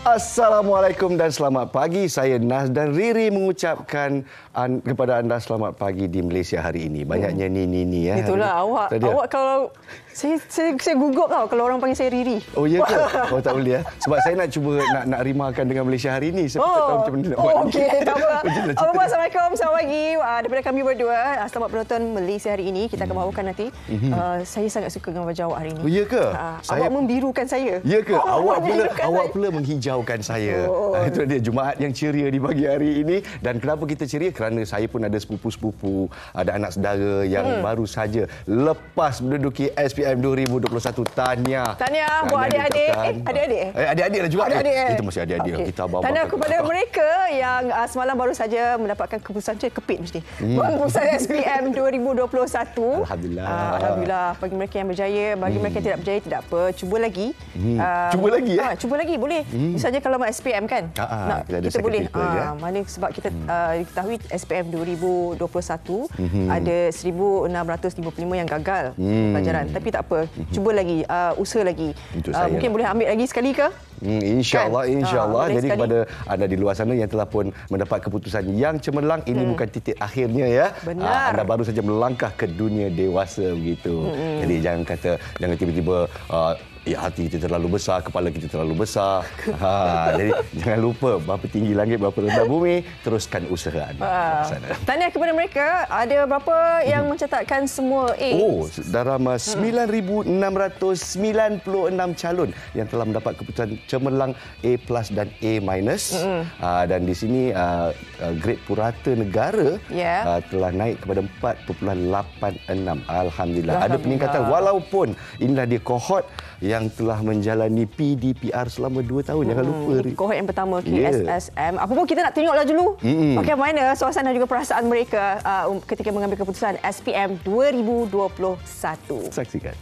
Assalamualaikum dan selamat pagi. Saya Nas dan Riri mengucapkan kepada anda selamat pagi di Malaysia hari ini. Banyaknya ni ya. Itulah awak kalau saya gugup tau kalau orang panggil saya Riri. Oh ya ke? Oh tak boleh ya. Sebab saya nak cuba nak rimakan dengan Malaysia hari ini. Saya tak tahu macam mana nak buat. Okey, tak apa. Assalamualaikum, selamat pagi. Daripada kami berdua, selamat penonton Malaysia hari ini. Kita akan bawakan nanti. Saya sangat suka dengan wajah awak hari ini. Oh ya ke? Awak membirukan saya. Ya ke? Awak pula menghijaukan saya. Itu dia Jumaat yang ceria di pagi hari ini. Dan kenapa kita ceria? Kerana saya pun ada sepupu-sepupu, ada anak saudara yang baru saja lepas menduduki SPM 2021. Tahniah buat adik-adik. Adik-adik lah juga. Adik-adik. Itu masih adik-adik. Okay. Kita bawa tahniah kepada mereka yang semalam baru saja mendapatkan keputusan kepit mesti. Keputusan SPM 2021. Alhamdulillah. Bagi mereka yang berjaya, bagi mereka yang tidak berjaya tidak apa. Cuba lagi. Cuba lagi ya? Cuba lagi boleh. Misalnya kalau SPM kan. Kita boleh. Mana sebab kita diketahui SPM 2021 ada 1655 yang gagal pelajaran. Tapi tak apa. Cuba lagi, usaha lagi. Mungkin boleh ambil lagi sekali ke? InsyaAllah. Jadi kepada anda di luar sana yang telah pun mendapat keputusan yang cemerlang, ini bukan titik akhirnya ya. Benar. Anda baru saja melangkah ke dunia dewasa begitu. Jadi jangan tiba-tiba hati kita terlalu besar, kepala kita terlalu besar. Jadi jangan lupa berapa tinggi langit, berapa rendah bumi, teruskan usaha anda. Tahniah kepada mereka. Ada berapa yang mencatatkan semua A? Dalam 9,696 calon yang telah mendapat keputusan cemerlang A+ dan A-. Dan di sini grade purata negara telah naik kepada 4.86. Alhamdulillah. Ada peningkatan walaupun inilah dia kohort yang telah menjalani PDPR selama 2 tahun. Jangan lupa. Kohort yang pertama KSSM. Apa pun kita nak tengoklah dulu bagaimana suasana juga perasaan mereka ketika mengambil keputusan SPM 2021. Saksikan.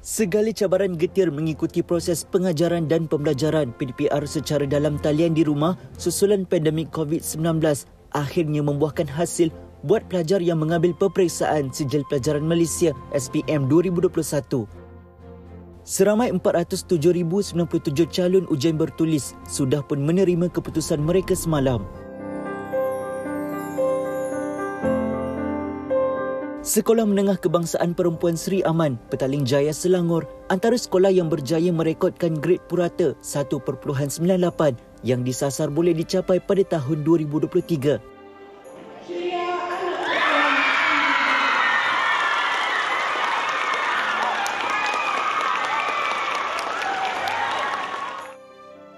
Segala cabaran getir mengikuti proses pengajaran dan pembelajaran PDPR secara dalam talian di rumah susulan pandemik COVID-19 akhirnya membuahkan hasil buat pelajar yang mengambil peperiksaan Sijil Pelajaran Malaysia SPM 2021. Seramai 407,097 calon ujian bertulis sudah pun menerima keputusan mereka semalam. Sekolah Menengah Kebangsaan Perempuan Sri Aman, Petaling Jaya, Selangor antara sekolah yang berjaya merekodkan grade purata 1.98 yang disasar boleh dicapai pada tahun 2023.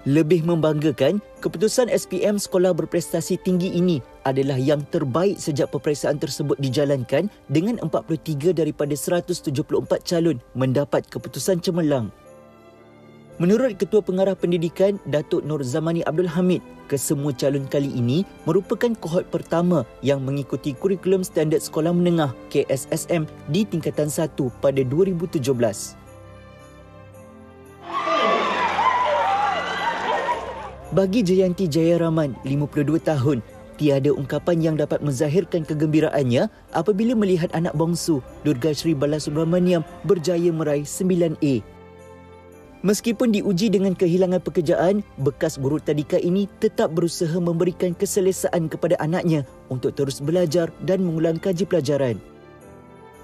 Lebih membanggakan, keputusan SPM sekolah berprestasi tinggi ini adalah yang terbaik sejak peperiksaan tersebut dijalankan dengan 43 daripada 174 calon mendapat keputusan cemerlang. Menurut Ketua Pengarah Pendidikan, Datuk Nur Zamani Abdul Hamid, kesemua calon kali ini merupakan kohort pertama yang mengikuti kurikulum standard sekolah menengah KSSM di tingkatan 1 pada 2017. Bagi Jayanti Jayaraman, 52 tahun, tiada ungkapan yang dapat menzahirkan kegembiraannya apabila melihat anak bongsu, Durgashri Balasubramaniam, berjaya meraih 9A. Meskipun diuji dengan kehilangan pekerjaan, bekas guru tadika ini tetap berusaha memberikan keselesaan kepada anaknya untuk terus belajar dan mengulang kaji pelajaran.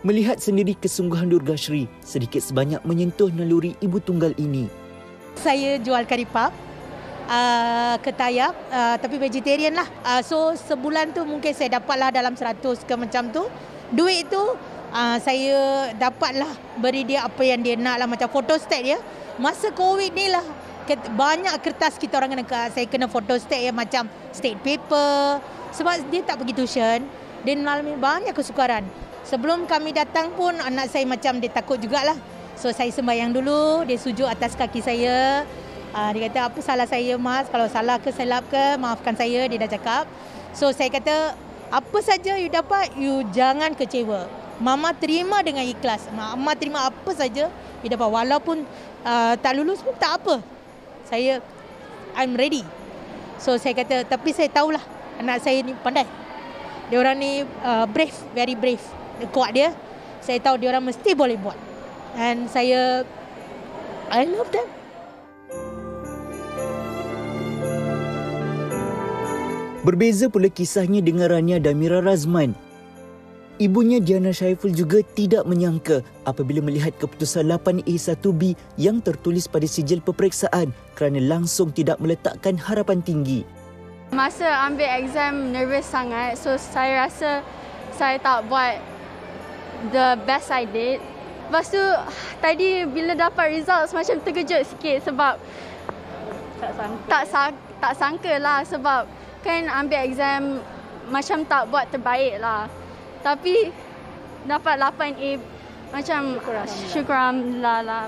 Melihat sendiri kesungguhan Durgashri, sedikit sebanyak menyentuh naluri ibu tunggal ini. Saya jual karipap. Ketayap tapi vegetarian lah. So sebulan tu mungkin saya dapatlah dalam 100 ke macam tu. Duit tu saya dapatlah beri dia apa yang dia nak lah, macam photostat dia. Masa COVID ni lah banyak kertas kita orang kena, saya kena photostat ya, macam state paper. Sebab dia tak pergi tuition, dia mengalami banyak kesukaran. Sebelum kami datang pun anak saya macam dia takut jugalah. So saya sembahyang dulu, dia sujud atas kaki saya. Dia kata, apa salah saya mas? Kalau salah ke silap ke, maafkan saya, dia dah cakap. So saya kata, apa saja you dapat, you jangan kecewa. Mama terima dengan ikhlas. Mama terima apa saja you dapat. Walaupun tak lulus pun tak apa. I'm ready. So saya kata, tapi saya tahulah anak saya ni pandai. Dia orang ni brave, very brave. Kuat dia. Saya tahu dia orang mesti boleh buat. Dan saya I love them. Berbeza pula kisahnya dengan Rania Damira Razman. Ibunya Diana Syaiful juga tidak menyangka apabila melihat keputusan 8A1B yang tertulis pada sijil peperiksaan kerana langsung tidak meletakkan harapan tinggi. Masa ambil exam nervous sangat, so saya rasa saya tak buat the best I did. Lepas tu tadi bila dapat results macam terkejut sikit sebab tak sangka lah sebab kan ambil exam macam tak buat terbaik lah. Tapi dapat 8A macam syukur Alhamdulillah lah.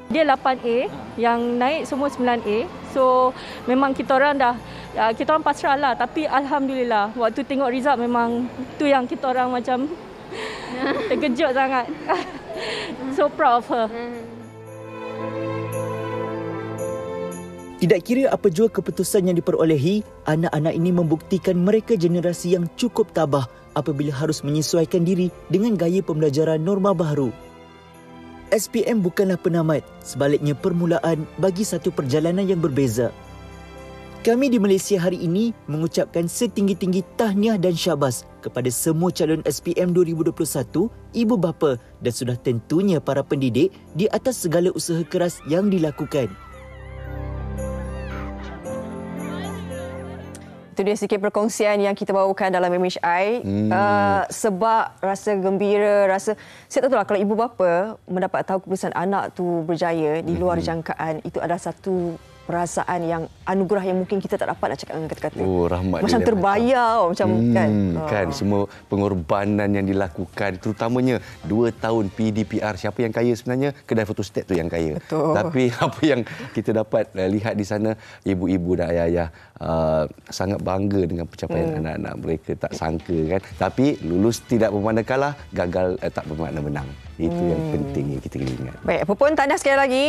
Dia 8A, yang naik semua 9A. So memang kita orang pasrah lah. Tapi Alhamdulillah waktu tengok result memang tu yang kita orang macam terkejut sangat. So proud of her. Tidak kira apa jua keputusan yang diperolehi, anak-anak ini membuktikan mereka generasi yang cukup tabah apabila harus menyesuaikan diri dengan gaya pembelajaran norma baru. SPM bukanlah penamat, sebaliknya permulaan bagi satu perjalanan yang berbeza. Kami di Malaysia hari ini mengucapkan setinggi-tinggi tahniah dan syabas kepada semua calon SPM 2021, ibu bapa dan sudah tentunya para pendidik di atas segala usaha keras yang dilakukan. Itu dia sedikit perkongsian yang kita bawakan dalam MHI. Sebab rasa gembira, saya tak tahu lah kalau ibu bapa mendapat tahu keputusan anak tu berjaya di luar jangkaan, itu adalah satu perasaan yang anugerah yang mungkin kita tak dapat nak cakap dengan kata-kata. Rahmat macam terbayar macam kan. Kan semua pengorbanan yang dilakukan, terutamanya 2 tahun PDPR. Siapa yang kaya sebenarnya? Kedai fotostat tu yang kaya. Betul. Tapi apa yang kita dapat lihat di sana, ibu-ibu dan ayah-ayah sangat bangga dengan pencapaian anak-anak mereka. Tak sangka kan. Tapi lulus tidak bermakna kalah, gagal tak bermakna menang. Itu yang penting yang kita kena ingat. Baik, apa pun tahniah sekali lagi.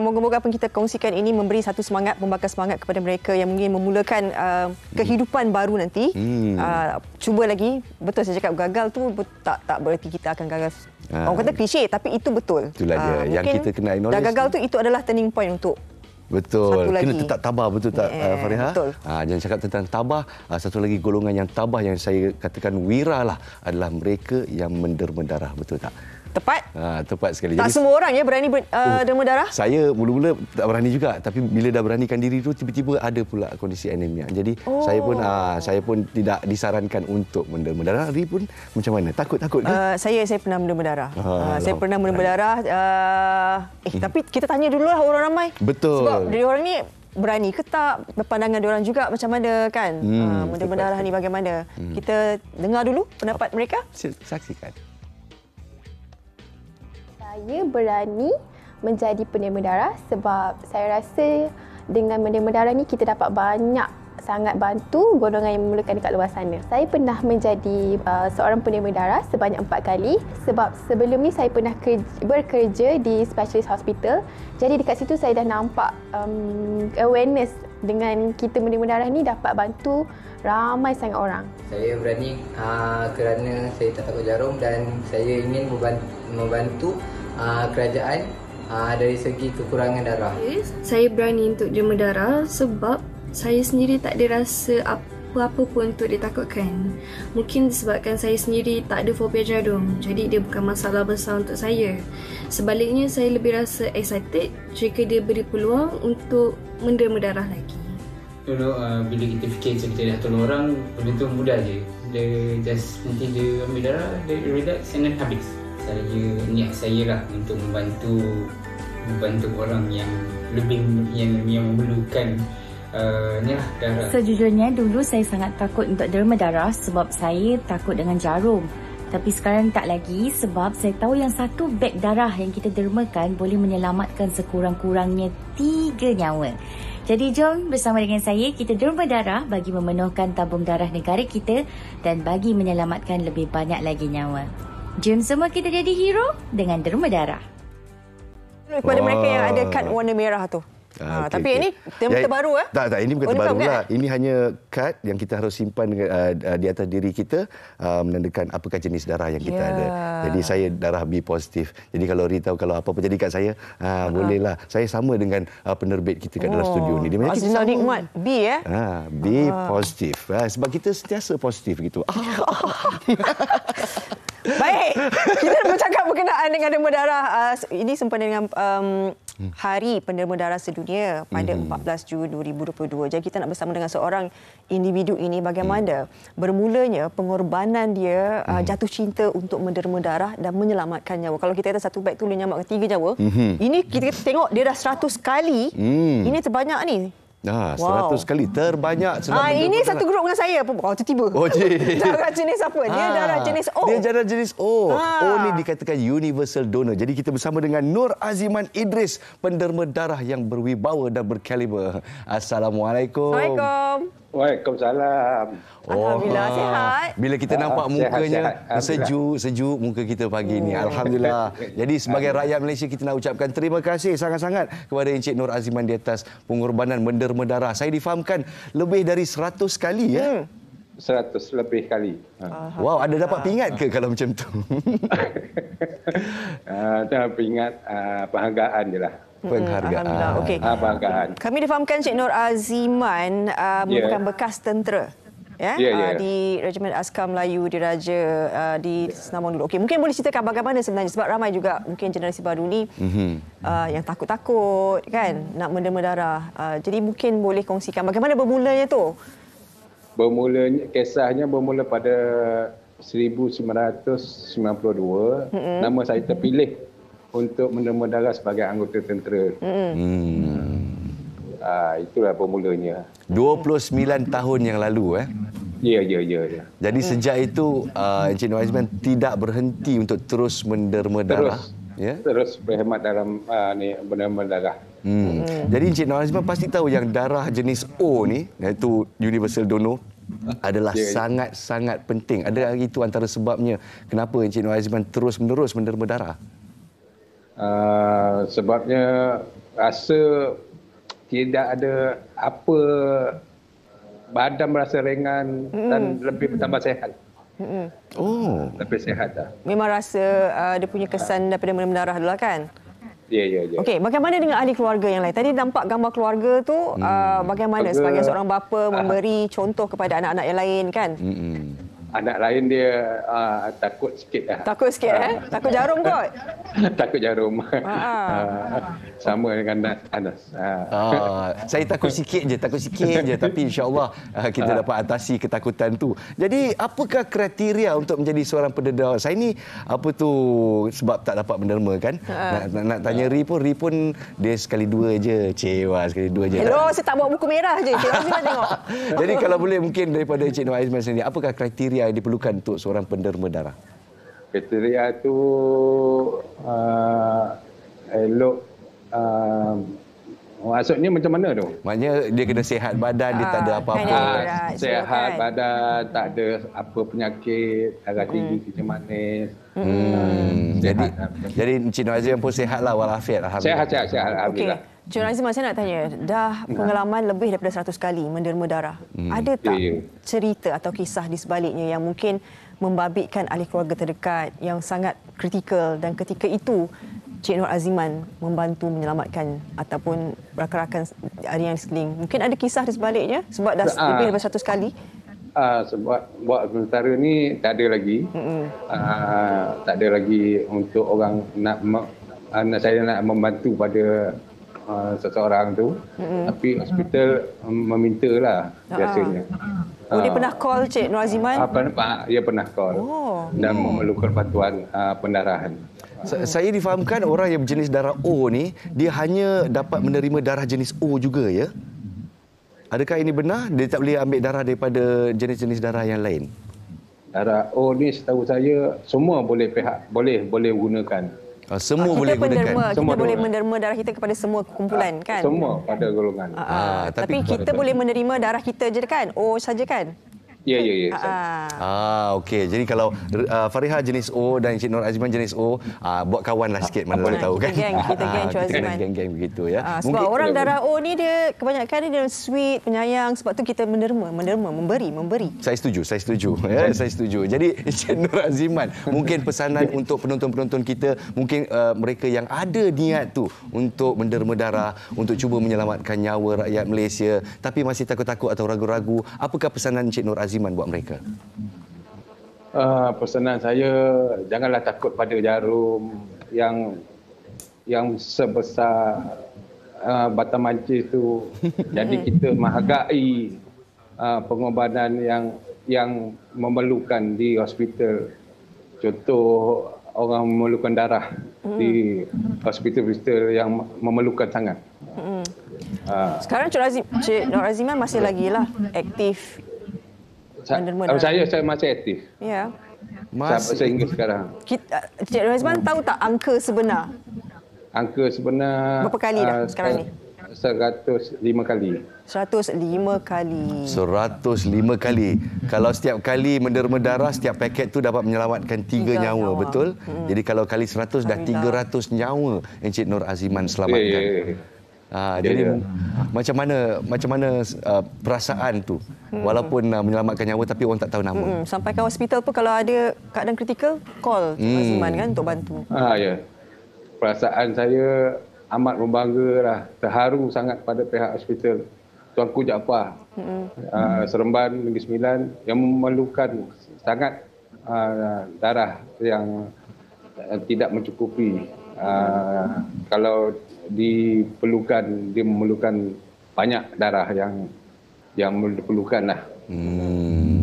Moga-moga apa yang kita kongsikan ini memberi satu semangat, membakar semangat kepada mereka yang mungkin memulakan kehidupan baru nanti. Cuba lagi. Betul saya cakap gagal tu tak bererti kita akan gagal. Orang kata klise tapi itu betul. Itulah dia yang kita kena acknowledge. Dah gagal tu itu adalah turning point untuk betul. Kena tetap tabah, betul tak Fariha? Betul. Jangan cakap tentang tabah. Satu lagi golongan yang tabah yang saya katakan wira lah adalah mereka yang menderma darah, betul tak? Tepat. Tepat sekali. Tak semua orang ya berani derma darah. Saya mula-mula tak berani juga, tapi bila dah beranikan diri tu tiba-tiba ada pula kondisi anemia. Jadi saya pun tidak disarankan untuk menderma darah. Ari pun macam mana? Takut ke? Saya pernah menderma darah. Saya pernah menderma darah. Tapi kita tanya dululah orang ramai. Betul. Sebab dari orang ni berani ke tak, pandangan diorang juga macam mana kan. Menderma darah ni bagaimana. Kita dengar dulu pendapat mereka. Saksikan. Saya berani menjadi penderma darah sebab saya rasa dengan menderma darah ni kita dapat sangat bantu golongan yang memerlukan dekat luar sana. Saya pernah menjadi seorang penderma darah sebanyak 4 kali sebab sebelum ni saya pernah bekerja di specialist hospital. Jadi dekat situ saya dah nampak awareness dengan kita menderma darah ni dapat bantu ramai sangat orang. Saya berani kerana saya tak takut jarum dan saya ingin membantu kerajaan dari segi kekurangan darah. Saya berani untuk derma darah sebab saya sendiri tak ada rasa apa-apa pun untuk ditakutkan. Mungkin disebabkan saya sendiri tak ada fobia jarum, jadi dia bukan masalah besar untuk saya. Sebaliknya saya lebih rasa excited jika dia beri peluang untuk menderma darah lagi. Dulu bila kita fikir kita dah tolong orang, benda tu mudah je. Dia just nanti dia ambil darah, dia relax and then habis. Niat saya lah untuk membantu orang yang lebih yang memerlukan darah. Sejujurnya dulu saya sangat takut untuk derma darah sebab saya takut dengan jarum. Tapi sekarang tak lagi sebab saya tahu yang satu beg darah yang kita dermakan boleh menyelamatkan sekurang-kurangnya 3 nyawa. Jadi jom bersama dengan saya kita derma darah bagi memenuhkan tabung darah negara kita dan bagi menyelamatkan lebih banyak lagi nyawa. Jom semua kita jadi hero dengan derma darah. Kepada mereka yang ada kad warna merah tu. Tapi ini terbaru Tak, ini bukan terbaru lah. Ini hanya kad yang kita harus simpan di atas diri kita menandakan apakah jenis darah yang kita ada. Jadi saya darah B positif. Jadi kalau Ri tahu kalau apa-apa jadi kat saya, bolehlah. Saya sama dengan penerbit kita kat dalam studio ni. Dia Azizah Nikmat B B positif. Sebab kita sentiasa positif gitu. Baik, kita bercakap berkenaan dengan derma darah. Ini sempena dengan Hari Penderma Darah Sedunia pada 14 Jun 2022. Jadi kita nak bersama dengan seorang individu ini bagaimana bermulanya pengorbanan dia jatuh cinta untuk menderma darah dan menyelamatkan nyawa. Kalau kita kata satu beg tu boleh menyelamatkan 3 nyawa, ini kita tengok dia dah 100 kali. Ini terbanyak ni. 100 kali terbanyak. Ini satu grup dengan saya pun. Tiba-tiba. Darah jenis apa? Dia darah jenis O. Dia darah jenis O. O ni dikatakan universal donor. Jadi kita bersama dengan Nur Aziman Idris, penderma darah yang berwibawa dan berkaliber. Assalamualaikum. Waalaikumsalam. Waalaikumsalam. Alhamdulillah sihat. Bila kita nampak mukanya sejuk muka kita pagi ni. Alhamdulillah. Jadi sebagai rakyat Malaysia kita nak ucapkan terima kasih sangat-sangat kepada Encik Nur Aziman di atas pengorbanan menderma darah. Saya difahamkan lebih dari 100 kali 100 lebih kali. Wow, ada dapat pingat ke kalau macam tu? Pingat penghargaan je lah. Penghargaan. Okey. Penghargaan. Kami difahamkan Cik Nur Aziman merupakan bekas tentera. Di Regimen Askar Melayu Diraja di Senambung dulu. Okey, mungkin boleh ceritakan bagaimana sebenarnya sebab ramai juga mungkin generasi baru ni yang takut-takut kan nak menderma darah. Jadi mungkin boleh kongsikan bagaimana bermulanya tu? Kisahnya bermula pada 1992. Nama saya terpilih untuk menderma darah sebagai anggota tentera. Itulah bermulanya. 29 tahun yang lalu Ya. Jadi sejak itu Encik Nur Aziman tidak berhenti untuk terus menderma darah. Terus berkhidmat dalam menderma darah. Jadi Encik Nur Aziman pasti tahu yang darah jenis O ni, iaitu universal donor, adalah sangat-sangat penting. Ada itu antara sebabnya kenapa Encik Nur Aziman terus-menerus menderma darah? Sebabnya rasa tidak ada apa, badan merasa ringan dan lebih bertambah sihat. Lebih sihat dah. Memang rasa dia punya kesan daripada menderma darah dulu kan? Ya. Okey, bagaimana dengan ahli keluarga yang lain? Tadi nampak gambar keluarga tu bagaimana sebagai seorang bapa memberi contoh kepada anak-anak yang lain kan? Anak lain dia takut sikit lah. Takut sikit Takut jarum kot? Takut jarum. Sama dengan Anas. Saya takut sikit je. Tapi insya-Allah kita dapat atasi ketakutan tu. Jadi apakah kriteria untuk menjadi seorang penderma? Saya ni sebab tak dapat menderma kan. Nak tanya Ri pun dia sekali dua je. Sekali dua je. Hello, saya tak bawa buku merah je. Cik Aziman tengok. Jadi kalau boleh mungkin daripada Encik Nur Aziman sendiri, apakah kriteria yang diperlukan untuk seorang penderma darah? Kriteria tu elok, maksudnya macam mana tu? Maknanya dia kena sihat badan, dia tak ada apa-apa. Sihat badan, tak ada apa penyakit, darah tinggi, kencing manis. Jadi Encik Nur Aziman pun sihatlah walafiat. Alhamdulillah. Sihat alhamdulillah. Encik Nur Aziman, saya nak tanya, dah pengalaman lebih daripada 100 kali menderma darah. Ada tak cerita atau kisah di sebaliknya yang mungkin membabitkan ahli keluarga terdekat yang sangat kritikal dan ketika itu Cik Nur Aziman membantu menyelamatkan ataupun rakan-rakan yang di sekeliling? Mungkin ada kisah di sebaliknya sebab dah lebih daripada 100 kali? Sebab buat sementara ni tak ada lagi. Tak ada lagi untuk orang saya nak membantu pada seseorang tu. Tapi hospital memintalah biasanya. Dia pernah call Cik Nur Aziman? Dia pernah call dan memerlukan bantuan pendarahan. Saya difahamkan orang yang berjenis darah O ni, dia hanya dapat menerima darah jenis O juga ya? Adakah ini benar? Dia tak boleh ambil darah daripada jenis-jenis darah yang lain? Darah O ni setahu saya semua boleh gunakan. Semua boleh gunakan. Kita boleh menderma darah kita kepada semua kumpulan kan? Semua pada golongan. Tapi kita boleh menerima darah kita je kan? O saja kan? Ya. Okey. Jadi kalau Fariha jenis O dan Encik Nur Aziman jenis O, buat kawanlah sikit, mana boleh tahu kan. Kita geng Encik Aziman. Kita geng begitu ya. Sebab orang darah O ni dia kebanyakan dia sweet, penyayang, sebab tu kita menderma, memberi. Saya setuju. Ya, saya setuju. Jadi Encik Nur Aziman, mungkin pesanan untuk penonton-penonton kita, mungkin mereka yang ada niat tu untuk menderma darah, untuk cuba menyelamatkan nyawa rakyat Malaysia tapi masih takut-takut atau ragu-ragu, apakah pesanan Encik Nur Aziman buat mereka? Pesanan saya, janganlah takut pada jarum yang sebesar batang mancis tu. Jadi kita menghargai pengobatan yang memerlukan di hospital. Contoh orang memerlukan darah di hospital-hospital yang memerlukan sangat. Sekarang Cik Nur Aziman masih lagi lah aktif. Saya masih aktif. Ya. Sehingga sekarang. Cik Nur Aziman tahu tak angka sebenar? Angka sebenar berapa kali dah sekarang ni? 105 kali. 105 kali. 105 kali. Kalau setiap kali menderma darah, setiap paket tu dapat menyelamatkan 3 nyawa, betul? Jadi kalau kali 100 dah 300 nyawa Encik Nur Aziman selamatkan. Jadi macam mana perasaan tu, walaupun menyelamatkan nyawa tapi orang tak tahu nama. Sampai ke hospital pun kalau ada keadaan kritikal, call Aziman kan untuk bantu. Ya. Perasaan saya amat membanggalah, terharu sangat pada pihak hospital Tuanku Jaafar, Seremban Negeri Sembilan yang memerlukan sangat darah yang tidak mencukupi. Kalau diperlukan, dia memerlukan banyak darah yang diperlukanlah.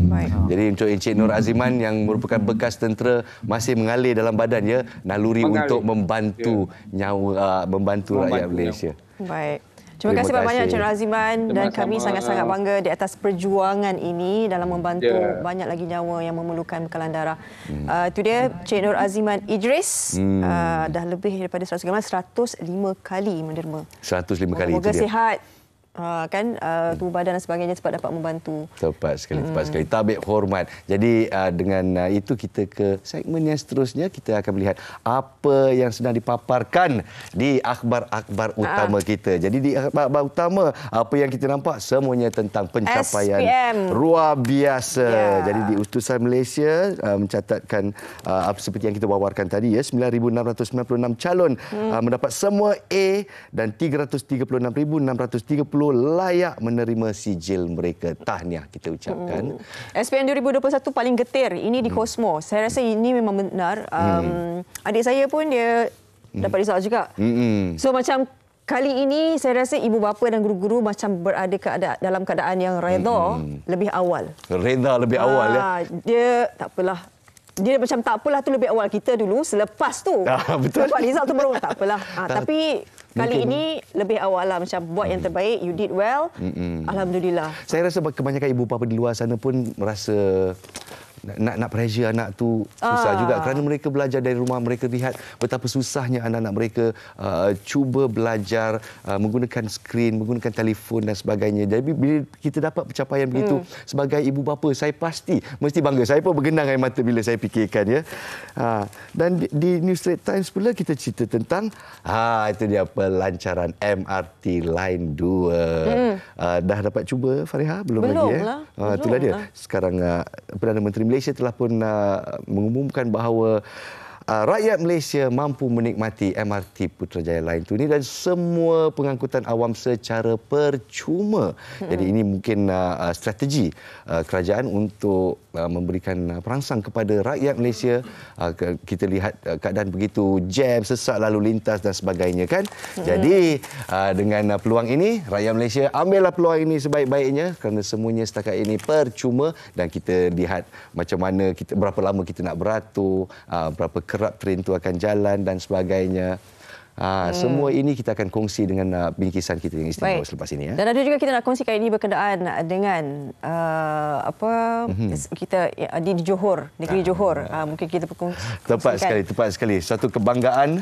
Baik. Jadi untuk Encik Nur Aziman yang merupakan bekas tentera, masih mengalir dalam badan ya naluri untuk membantu nyawa, membantu rakyat Malaysia. Baik. Terima kasih banyak Encik Nur Aziman, dan kami sangat-sangat bangga di atas perjuangan ini dalam membantu banyak lagi nyawa yang memerlukan bekalan darah. Itu dia Encik Nur Aziman Idris, dah lebih daripada 105 kali menderma. 105 kali. Semoga sihat. Tubuh badan dan sebagainya sebab dapat membantu. Tepat sekali. Tabik hormat. Jadi dengan itu kita ke segmen yang seterusnya, kita akan melihat apa yang sedang dipaparkan di akhbar-akhbar utama kita. Jadi di akhbar-akhbar utama, apa yang kita nampak semuanya tentang pencapaian SPM luar biasa. Jadi di Utusan Malaysia mencatatkan seperti yang kita wawarkan tadi ya, 9,696 calon mendapat semua A dan 336,630 layak menerima sijil mereka. Tahniah kita ucapkan. SPM 2021 paling getir. Ini di Cosmo. Saya rasa ini memang benar. Adik saya pun dia dapat result juga. So macam kali ini saya rasa ibu bapa dan guru-guru macam berada dalam keadaan yang redha lebih awal. Redha lebih awal ya. Dia tak apalah. Dia macam tak apalah tu lebih awal kita dulu, selepas tu betul. dapat result tu baru tak apalah. Tapi kali ini lebih awal lah, macam buat yang terbaik, you did well. Alhamdulillah. Saya rasa kebanyakan ibu bapa di luar sana pun merasa nak pressure anak tu susah juga, kerana mereka belajar dari rumah, mereka lihat betapa susahnya anak-anak mereka cuba belajar menggunakan skrin, menggunakan telefon dan sebagainya. Jadi bila kita dapat pencapaian begitu sebagai ibu bapa, saya pasti mesti bangga. Saya pun bergenang air mata bila saya fikirkan ya. Dan di New Straits Times pula kita cerita tentang itu dia pelancaran MRT Line 2. Dah dapat cuba Fariha? Belum lagi ya? Itulah dia. Sekarang Perdana Menteri Malaysia telah pun mengumumkan bahawa rakyat Malaysia mampu menikmati MRT Putrajaya Line 2 ini dan semua pengangkutan awam secara percuma. Jadi ini mungkin strategi kerajaan untuk memberikan perangsang kepada rakyat Malaysia. Kita lihat keadaan begitu jam, sesak lalu lintas dan sebagainya kan. Jadi dengan peluang ini, rakyat Malaysia ambillah peluang ini sebaik-baiknya, kerana semuanya setakat ini percuma, dan kita lihat macam mana berapa lama kita nak beratur, berapa kerap train itu akan jalan dan sebagainya. Semua ini kita akan kongsi dengan bingkisan kita yang istimewa selepas ini. Dan ada juga kita nak kongsikan ini berkenaan dengan kita di Johor, negeri Johor. Mungkin kita tepat sekali. Satu kebanggaan.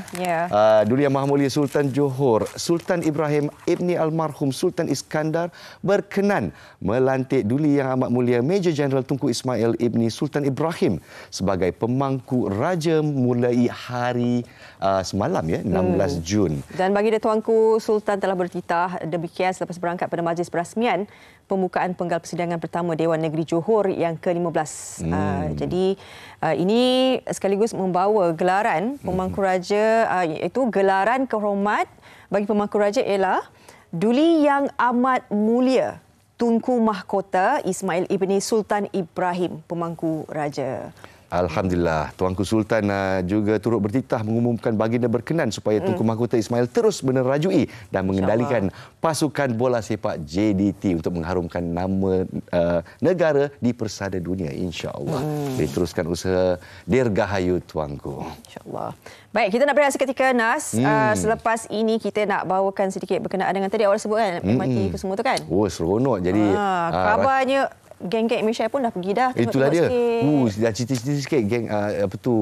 Duli Yang Maha Mulia Sultan Johor, Sultan Ibrahim Ibni Almarhum Sultan Iskandar berkenan melantik Duli Yang Amat Mulia Major Jeneral Tunku Ismail Ibni Sultan Ibrahim sebagai pemangku raja mulai hari semalam 16 Jun. Dan bagi Tuanku, Sultan telah bertitah demikian selepas berangkat pada majlis perasmian pembukaan penggal persidangan pertama Dewan Negeri Johor yang ke-15. Jadi ini sekaligus membawa gelaran pemangku raja, iaitu gelaran kehormat bagi pemangku raja ialah Duli Yang Amat Mulia Tunku Mahkota Ismail Ibni Sultan Ibrahim, pemangku raja. Alhamdulillah, Tuanku Sultan juga turut bertitah mengumumkan baginda berkenan supaya Tunku Mahkota Ismail terus menerajui dan mengendalikan pasukan bola sepak JDT untuk mengharumkan nama negara di persada dunia, insya-Allah. Diteruskan usaha dirgahayu Tuanku. Insya-Allah. Baik, kita nak berehat seketika, Nas. Selepas ini kita nak bawakan sedikit berkenaan dengan tadi awal sebut kan, MRT ke semua tu kan? Oh, seronok. Jadi kabarnya geng-geng Malaysia pun dah pergi dah. Itulah dia. Dah cerita-cerita sikit geng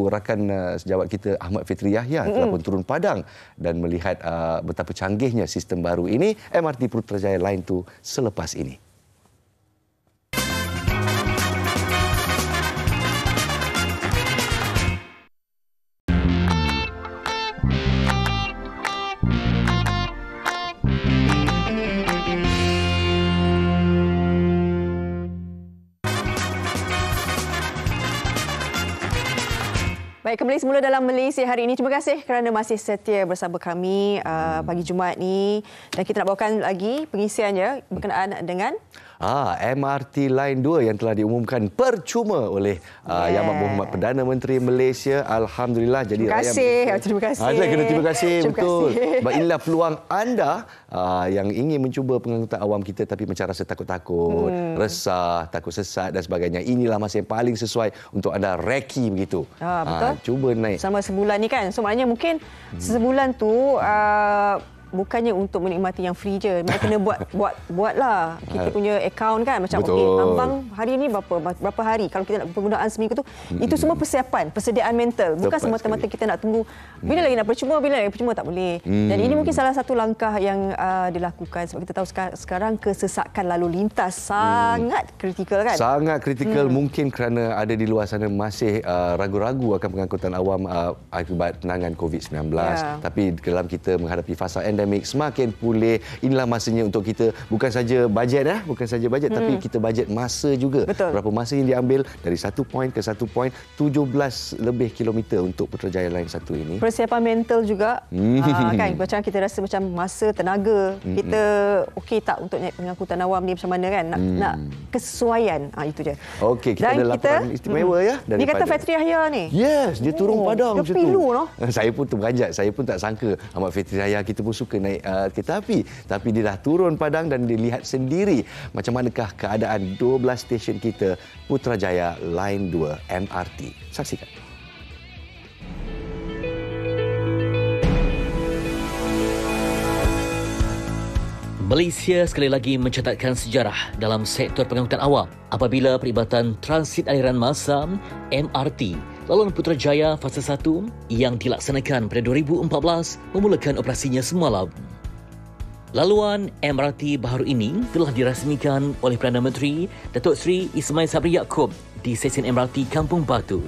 rakan sejawat kita Ahmad Fitri Yahya telah pun turun padang dan melihat betapa canggihnya sistem baru ini, MRT Putrajaya Line 2 selepas ini. Baik, kembali semula dalam Malaysia hari ini. Terima kasih kerana masih setia bersama kami pagi Jumaat ni. Dan kita nak bawakan lagi pengisiannya berkenaan dengan MRT Line 2 yang telah diumumkan percuma oleh Yang Amat Berhormat Perdana Menteri Malaysia. Alhamdulillah. Jadi terima kasih. Terima kasih. Betul. Sebab inilah peluang anda yang ingin mencuba pengangkutan awam kita tapi macam rasa takut-takut, resah, takut sesat dan sebagainya. Inilah masa yang paling sesuai untuk anda reki begitu. Betul. Cuba naik. Selama sebulan ni kan. So maknanya mungkin sebulan tu bukannya untuk menikmati yang free je. Mereka kena buatlah kita punya akaun kan, macam okey, ambang hari ni berapa hari, kalau kita nak penggunaan seminggu tu, itu semua persiapan, persediaan mental. Bukan semata-mata kita nak tunggu bila lagi nak percuma, tak boleh. Dan ini mungkin salah satu langkah yang dilakukan sebab kita tahu sekarang kesesakan lalu lintas sangat kritikal kan. Sangat kritikal, mungkin kerana ada di luar sana masih ragu-ragu akan pengangkutan awam akibat penanganan COVID-19. Tapi dalam kita menghadapi fasa semakin pulih, inilah masanya untuk kita bukan saja bajet tapi kita bajet masa juga. Betul. Berapa masa yang diambil dari satu poin ke satu poin, 17 lebih kilometer untuk Putrajaya Line 1 ini. Persiapan mental juga kan, macam kita rasa macam masa, tenaga kita okey tak untuk naik pengangkutan awam ni macam mana kan, nak kesesuaian, itu je. Okey, kita ada laporan istimewa daripada ni kata Fitri Yahya ni. Yes, dia turun padang macam tu. Saya pun terperanjat, saya pun tak sangka Ahmad Fitri Yahya kita pun suka naik kereta api, tapi dia dah turun padang dan dilihat sendiri macam manakah keadaan 12 stesen kita Putrajaya Line 2 MRT. Saksikan. Malaysia sekali lagi mencatatkan sejarah dalam sektor pengangkutan awam apabila peribatan transit aliran massa MRT laluan Putrajaya fasa 1 yang dilaksanakan pada 2014 memulakan operasinya semalam. Laluan MRT baru ini telah dirasmikan oleh Perdana Menteri Datuk Seri Ismail Sabri Yaakob di stesen MRT Kampung Batu.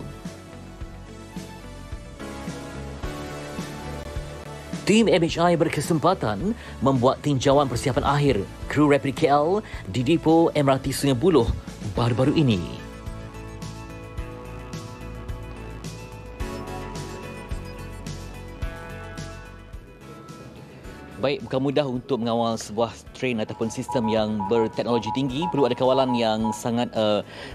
Tim MHI berkesempatan membuat tinjauan persiapan akhir kru Rapid KL di depo MRT Sungai Buloh baru-baru ini. Baik, bukan mudah untuk mengawal sebuah train ataupun sistem yang berteknologi tinggi. Perlu ada kawalan yang sangat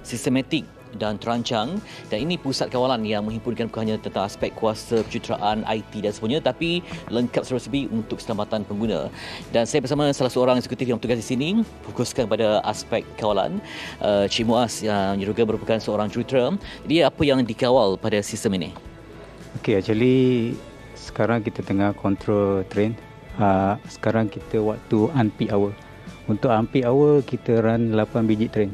sistematik dan terancang. Dan ini pusat kawalan yang menghimpunkan bukan hanya tentang aspek kuasa, pencitraan, IT dan sebagainya, tapi lengkap serba-serbi untuk keselamatan pengguna. Dan saya bersama salah seorang eksekutif yang bertugas di sini, fokuskan pada aspek kawalan, Cik Muaz yang juga merupakan seorang jurutera. Jadi apa yang dikawal pada sistem ini? Okey, actually sekarang kita tengah control train. Sekarang kita waktu unpeak hour. Untuk unpeak hour kita run 8 biji train.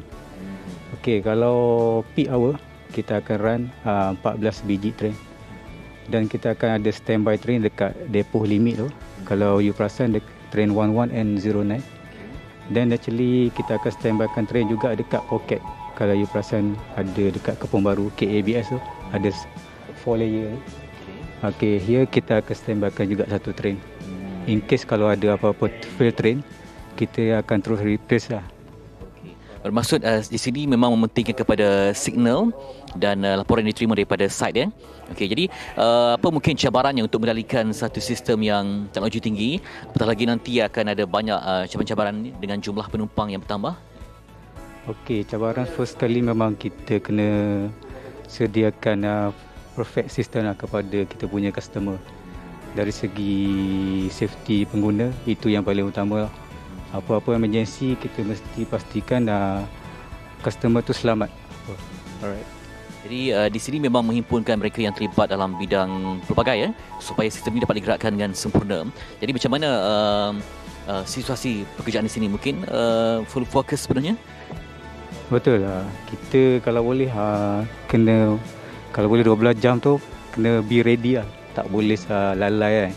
Okey, kalau peak hour kita akan run 14 biji train. Dan kita akan ada standby train dekat depoh limit tu. Kalau you perasan train 11 and 09. Dan actually kita akan standbykan train juga dekat pocket. Kalau you perasan ada dekat Kepong Baru KABS tu ada 4 layer. Okey, here kita akan standbykan juga satu train. In case kalau ada apa-apa fail train, kita akan terus replace lah. Bermaksud di sini memang mementingkan kepada signal dan laporan yang diterima daripada site ya. Okey, jadi apa mungkin cabarannya untuk mengendalikan satu sistem yang teknologi tinggi, apatah lagi nanti akan ada banyak cabaran-cabaran dengan jumlah penumpang yang bertambah? Okey, cabaran first kali memang kita kena sediakan perfect system lah kepada kita punya customer. Dari segi safety pengguna, itu yang paling utama lah. Apa-apa emergency kita mesti pastikan customer tu selamat. Alright. Jadi di sini memang menghimpunkan mereka yang terlibat dalam bidang pelbagai supaya sistem ini dapat digerakkan dengan sempurna. Jadi macam mana situasi pekerjaan di sini, mungkin full fokus sebenarnya? Betul lah. Kita kalau boleh kena, kalau boleh 12 jam tu kena be ready lah. Tak boleh lalai kan.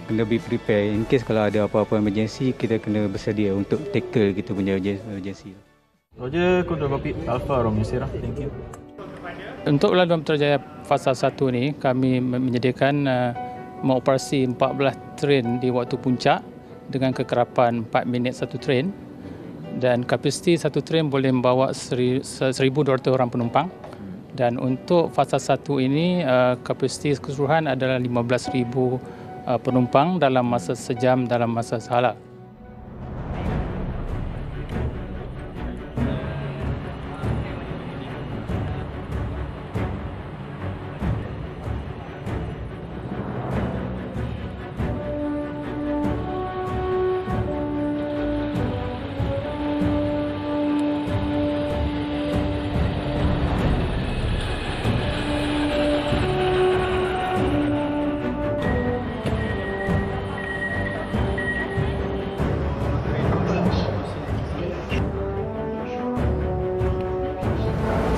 Kena be prepare. In case kalau ada apa-apa emergency, kita kena bersedia untuk tackle kita punya emergency. Roger, Control Cockpit Alpha Romeo Sierra. Thank you. Untuk Laluan Putrajaya Fasa 1 ni, kami menyediakan mengoperasi 14 train di waktu puncak dengan kekerapan 4 minit satu train. Dan kapasiti satu train boleh membawa 1,200 orang penumpang. Dan untuk fasa 1 ini, kapasiti keseluruhan adalah 15,000 penumpang dalam masa sejam dalam masa sahala.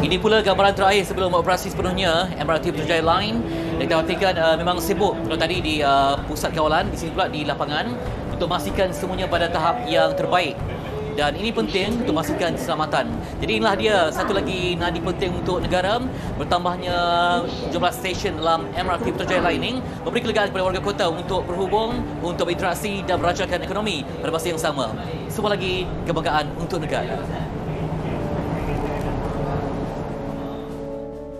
Ini pula gambaran terakhir sebelum operasi sepenuhnya MRT Putrajaya Line. Dan kita perhatikan memang sibuk kalau tadi di pusat kawalan, di sini pula di lapangan untuk memastikan semuanya pada tahap yang terbaik. Dan ini penting untuk memastikan keselamatan. Jadi inilah dia satu lagi nadi penting untuk negara, bertambahnya jumlah stesen dalam MRT Putrajaya Line ini memberi kelegaan kepada warga kota untuk berhubung, untuk berinteraksi dan merajakan ekonomi pada masa yang sama. Semua lagi kebanggaan untuk negara.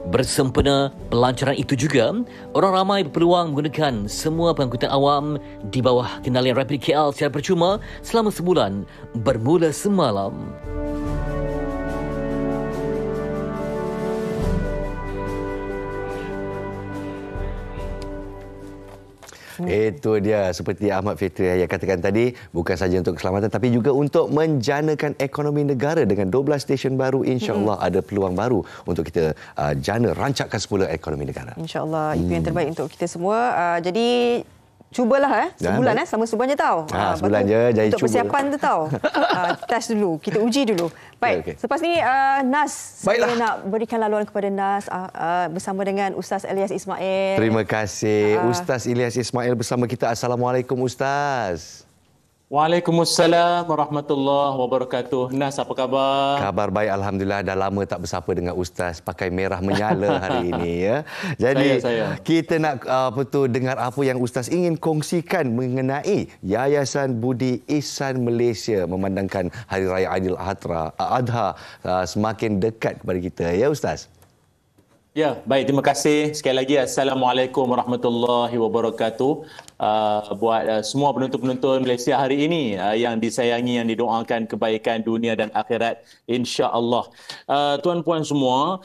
Bersempena pelancaran itu juga, orang ramai berpeluang menggunakan semua pengangkutan awam di bawah kendalian Rapid KL secara percuma selama sebulan bermula semalam. Itu dia, seperti Ahmad Fitri yang katakan tadi, bukan saja untuk keselamatan tapi juga untuk menjanakan ekonomi negara. Dengan 12 stesen baru, insya-Allah ada peluang baru untuk kita jana rancakkan semula ekonomi negara. Insya-Allah itu yang terbaik untuk kita semua. Jadi cubalah sebulan selama sebulan je tau. Sebulan je jadi untuk cuba. Persiapan tu tau. Test dulu, kita uji dulu. Baik, okay. Selepas ni Nas, saya nak berikan laluan kepada Nas bersama dengan Ustaz Ilyas Ismail. Terima kasih Ustaz Ilyas Ismail bersama kita. Assalamualaikum Ustaz. Waalaikumsalam warahmatullahi wabarakatuh. Nas, apa khabar? Khabar baik, alhamdulillah. Dah lama tak bersapa dengan Ustaz pakai merah menyala hari ini ya. Jadi kita nak dengar apa yang Ustaz ingin kongsikan mengenai Yayasan Budi Ihsan Malaysia memandangkan Hari Raya Aidil-Adha semakin dekat kepada kita ya Ustaz. Ya, baik, terima kasih. Sekali lagi Assalamualaikum warahmatullahi wabarakatuh. Buat semua penonton-penonton Malaysia hari ini yang disayangi, yang didoakan kebaikan dunia dan akhirat, insya-Allah. Tuan-puan semua,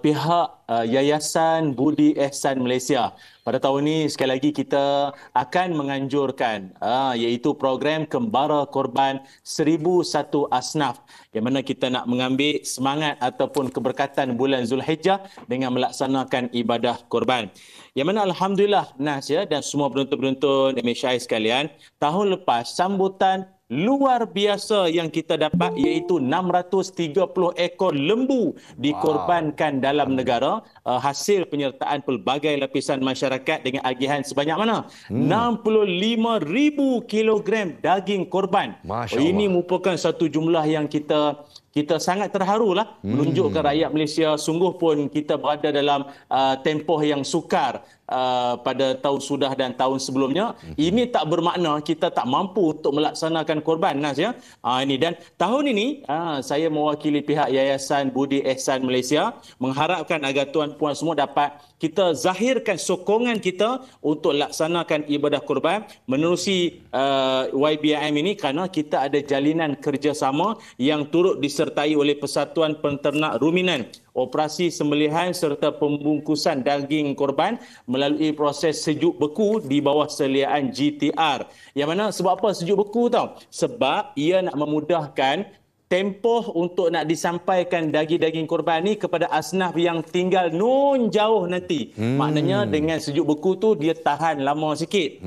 pihak Yayasan Budi Ihsan Malaysia pada tahun ini sekali lagi kita akan menganjurkan iaitu program Kembara Korban 1001 Asnaf, yang mana kita nak mengambil semangat ataupun keberkatan bulan Zulhijjah dengan melaksanakan ibadah korban. Yang mana alhamdulillah Nas ya dan semua penonton-penonton MHI sekalian, tahun lepas sambutan luar biasa yang kita dapat iaitu 630 ekor lembu dikorbankan dalam negara hasil penyertaan pelbagai lapisan masyarakat dengan agihan sebanyak mana? 65,000 kilogram daging korban. Ini merupakan satu jumlah yang kita sangat terharulah menunjukkan rakyat Malaysia sungguh pun kita berada dalam tempoh yang sukar pada tahun sudah dan tahun sebelumnya. Ini tak bermakna kita tak mampu untuk melaksanakan korban Nas ya. Ini dan tahun ini saya mewakili pihak Yayasan Budi Ehsan Malaysia mengharapkan agar tuan-puan semua dapat kita zahirkan sokongan kita untuk laksanakan ibadah korban menerusi YBIM ini kerana kita ada jalinan kerjasama yang turut disertai oleh Persatuan Penternak Ruminan, operasi sembelihan serta pembungkusan daging korban melalui proses sejuk beku di bawah seliaan GTR. Yang mana sebab apa sejuk beku tau? Sebab ia nak memudahkan tempoh untuk nak disampaikan daging-daging korban ni kepada asnaf yang tinggal nun jauh nanti. Maknanya dengan sejuk beku tu dia tahan lama sikit.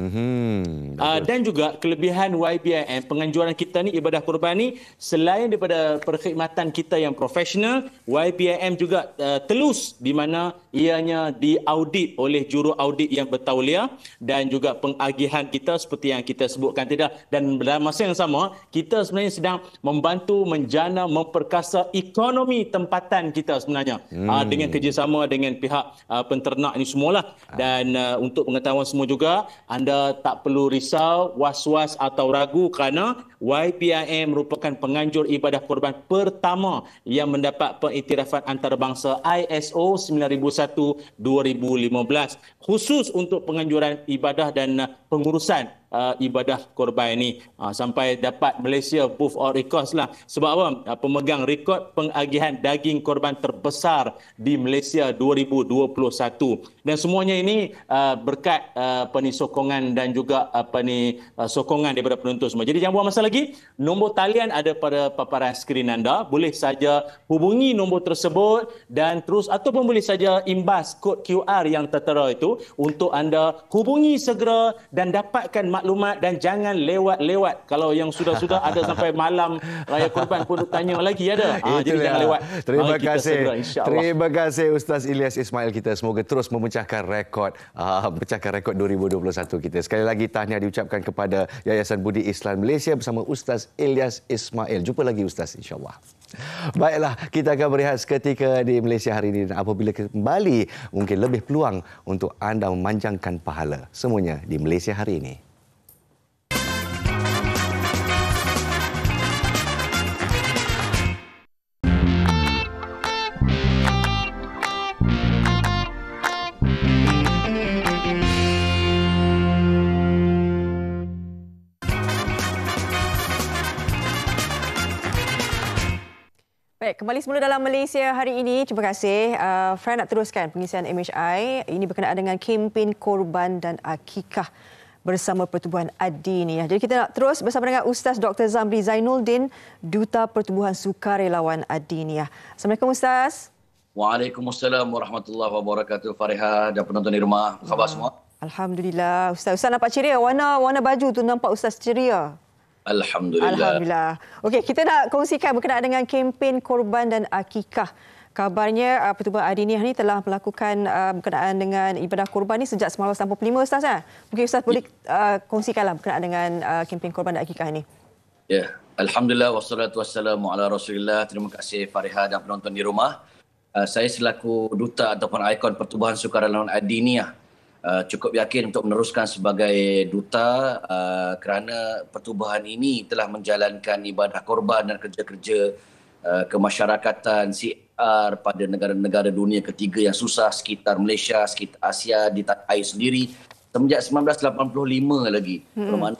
Dan juga kelebihan YBIM penganjuran kita ni ibadah korban ni selain daripada perkhidmatan kita yang profesional, YBIM juga telus di mana ianya diaudit oleh juru audit yang bertauliah dan juga pengagihan kita seperti yang kita sebutkan tadi. Dan dalam masa yang sama kita sebenarnya sedang membantu menjana memperkasa ekonomi tempatan kita sebenarnya dengan kerjasama dengan pihak penternak ini semualah. Dan untuk pengetahuan semua juga, anda tak perlu risau, was-was atau ragu kerana YBIM merupakan penganjur ibadah korban pertama yang mendapat pengiktirafan antarabangsa ISO 9001-2015 khusus untuk penganjuran ibadah dan pengurusan ibadah korban ini sampai dapat Malaysia Book of Records lah. Sebab apa? Pemegang rekod pengagihan daging korban terbesar di Malaysia 2021. Dan semuanya ini berkat sokongan dan juga sokongan daripada penonton semua. Jadi jangan buang masa lagi. Nombor talian ada pada paparan skrin anda. Boleh saja hubungi nombor tersebut dan terus ataupun boleh saja imbas kod QR yang tertera itu untuk anda hubungi segera dan dapatkan maklumat dan jangan lewat-lewat. Kalau yang sudah-sudah ada sampai malam raya korban pun tanya lagi ada. Jadi jangan lewat. Terima kasih. Terima kasih Ustaz Ilyas Ismail kita. Semoga terus memecahkan rekod 2021 kita. Sekali lagi tahniah diucapkan kepada Yayasan Budi Ihsan Malaysia bersama Ustaz Ilyas Ismail. Jumpa lagi Ustaz insya-Allah. Baiklah, kita akan berehat seketika di Malaysia hari ini dan apabila kembali mungkin lebih peluang untuk anda memanjangkan pahala. Semuanya di Malaysia hari ini. Baik, kembali semula dalam Malaysia hari ini. Terima kasih. Fran nak teruskan pengisian MHI. Ini berkenaan dengan kempen korban dan akikah bersama Pertubuhan Adiniyah. Jadi kita nak terus bersama dengan Ustaz Dr. Zamri Zainuddin, Duta Pertubuhan Sukarelawan Adiniyah. Assalamualaikum Ustaz. Waalaikumsalam warahmatullahi wabarakatuh. Fariha dan penonton di rumah. Apa khabar semua? Alhamdulillah. Ustaz nampak ceria. Warna baju tu nampak Ustaz ceria. Alhamdulillah. Okey, kita nak kongsikan berkenaan dengan kempen korban dan akikah. Kabarnya Pertubuhan Adiniyah ni telah melakukan berkenaan dengan ibadah korban ni sejak 1985 Ustaz ya. Mungkin Ustaz boleh kongsikanlah berkenaan dengan kempen korban dan akikah ni. Ya, alhamdulillah wassalatu wassalamu ala Rasulillah. Terima kasih Fariha dan penonton di rumah. Saya selaku duta ataupun ikon Pertubuhan Sukarelawan Adiniyah cukup yakin untuk meneruskan sebagai duta kerana pertubuhan ini telah menjalankan ibadah korban dan kerja-kerja kemasyarakatan CR pada negara-negara dunia ketiga yang susah sekitar Malaysia, sekitar Asia, di tanah air sendiri semenjak 1985 lagi. Bermakna